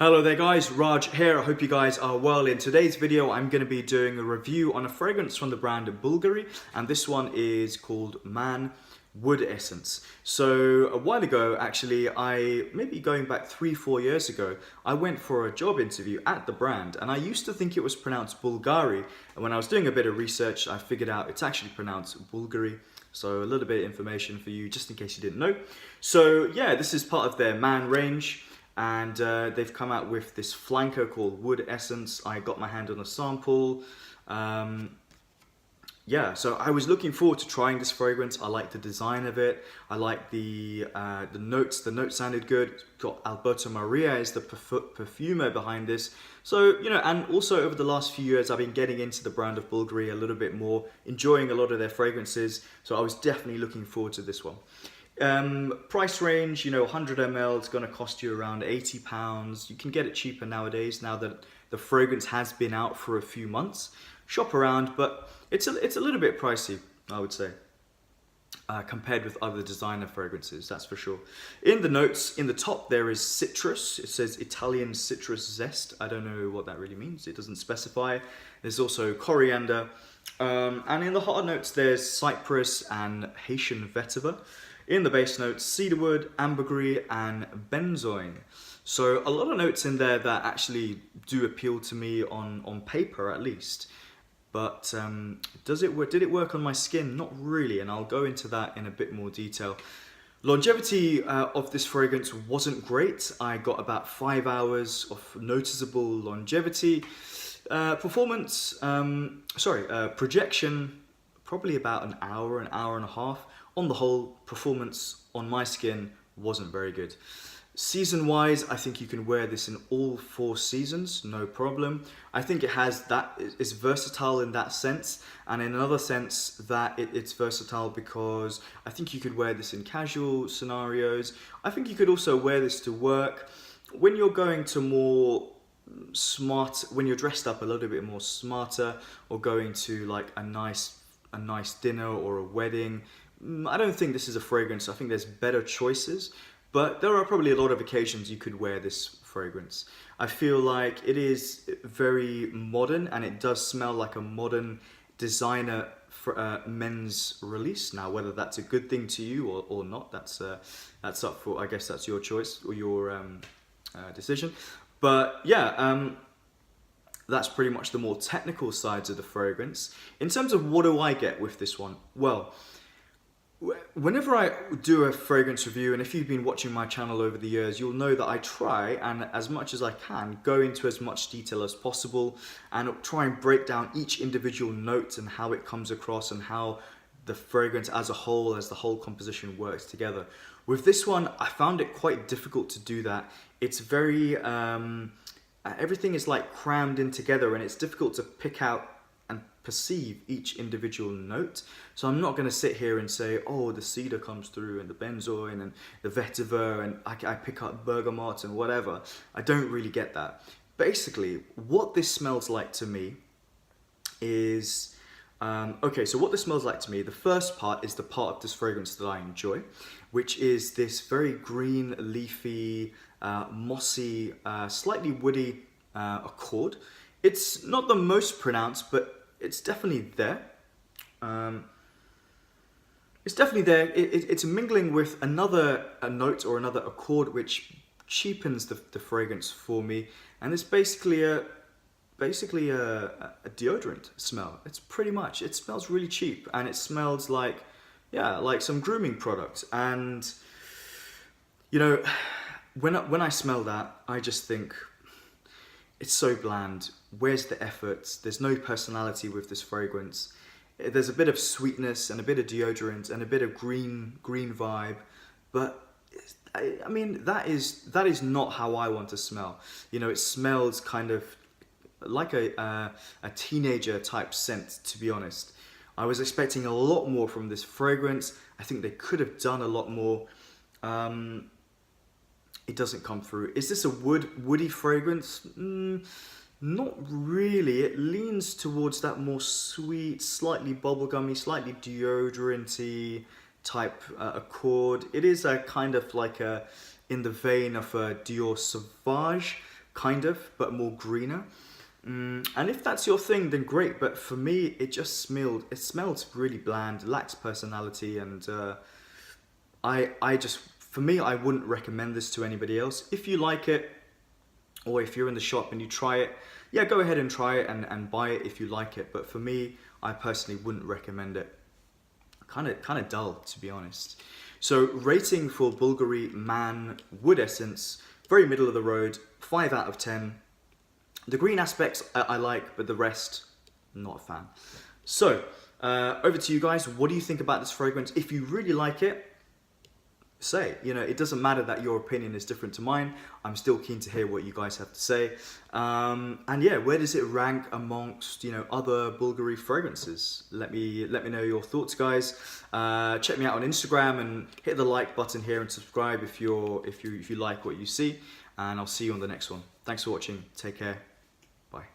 Hello there guys, Raj here. I hope you guys are well. In today's video I'm going to be doing a review on a fragrance from the brand Bvlgari, and this one is called Man Wood Essence. So a while ago, actually, maybe going back 3-4 years ago, I went for a job interview at the brand, and I used to think it was pronounced Bvlgari, and when I was doing a bit of research I figured out it's actually pronounced Bvlgari. So a little bit of information for you just in case you didn't know. So yeah, this is part of their Man range. And they've come out with this flanker called Wood Essence. I got my hand on a sample. Yeah, so I was looking forward to trying this fragrance. I like the design of it. I like the notes. The notes sounded good. Got Alberto Maria is the perfumer behind this. So, you know, and also over the last few years, I've been getting into the brand of Bvlgari a little bit more, enjoying a lot of their fragrances. So I was definitely looking forward to this one. Price range, 100 ml, it's going to cost you around £80. You can get it cheaper nowadays, now that the fragrance has been out for a few months. Shop around, but it's a little bit pricey, I would say, compared with other designer fragrances, that's for sure. In the notes, in the top, there is citrus. It says Italian citrus zest. I don't know what that really means. It doesn't specify. There's also coriander. And in the hot notes, there's Cypress and Haitian Vetiver. In the base notes, cedarwood, ambergris, and benzoin. So a lot of notes in there that actually do appeal to me on paper, at least. But did it work on my skin? Not really, and I'll go into that in a bit more detail. Longevity of this fragrance wasn't great. I got about 5 hours of noticeable longevity. Projection, probably about an hour and a half. On the whole, performance on my skin wasn't very good. Season-wise, I think you can wear this in all 4 seasons, no problem. I think it's versatile in that sense, and in another sense that it's versatile because I think you could wear this in casual scenarios. I think you could also wear this to work. When you're going to more smart, when you're dressed up a little bit more smarter, or going to like a nice dinner or a wedding, I don't think this is a fragrance. I think there's better choices, but there are probably a lot of occasions you could wear this fragrance. I feel like it is very modern, and it does smell like a modern designer men's release. Now, whether that's a good thing to you or not, that's up for, I guess that's your choice or your decision. But yeah, that's pretty much the more technical sides of the fragrance. In terms of what do I get with this one? Well, whenever I do a fragrance review, and if you've been watching my channel over the years, you'll know that I try, and as much as I can, go into as much detail as possible and try and break down each individual note and how it comes across and how the fragrance as a whole, as the whole composition works together. With this one, I found it quite difficult to do that. It's very, everything is like crammed in together, and it's difficult to pick out and perceive each individual note. So I'm not going to sit here and say, oh, the cedar comes through and the benzoin and the vetiver, and I pick up bergamot and whatever. I don't really get that. Basically, what this smells like to me is, so what this smells like to me, the first part is the part of this fragrance that I enjoy, which is this very green, leafy, mossy, slightly woody accord. It's not the most pronounced, but it's definitely there. It's mingling with a note or another accord, which cheapens the fragrance for me. And it's basically a deodorant smell. It smells really cheap, and it smells like some grooming product. And when I smell that, I just think, it's so bland. Where's the effort? There's no personality with this fragrance. There's a bit of sweetness and a bit of deodorant and a bit of green vibe, but I mean that is not how I want to smell. It smells kind of like a teenager type scent, to be honest. I was expecting a lot more from this fragrance. I think they could have done a lot more. It doesn't come through. Is this a woody fragrance? Not really. It leans towards that more sweet, slightly bubblegummy, slightly deodorant-y type accord. It is a kind of like in the vein of a Dior Sauvage, kind of, but more greener. And if that's your thing, then great. But for me, it just smelled really bland, lacks personality, and for me, I wouldn't recommend this to anybody else. If you like it, or if you're in the shop and you try it, yeah, go ahead and try it and buy it if you like it. But for me, I personally wouldn't recommend it. Kind of dull, to be honest. So rating for Bvlgari Man Wood Essence, very middle of the road, 5 out of 10. The green aspects I like, but the rest, not a fan. So, over to you guys. What do you think about this fragrance? If you really like it, say. You know, it doesn't matter that your opinion is different to mine. I'm still keen to hear what you guys have to say. And yeah, where does it rank amongst, you know, other Bvlgari fragrances? Let me know your thoughts, guys. Check me out on Instagram and hit the like button here and subscribe if you like what you see. And I'll see you on the next one. Thanks for watching. Take care. Bye.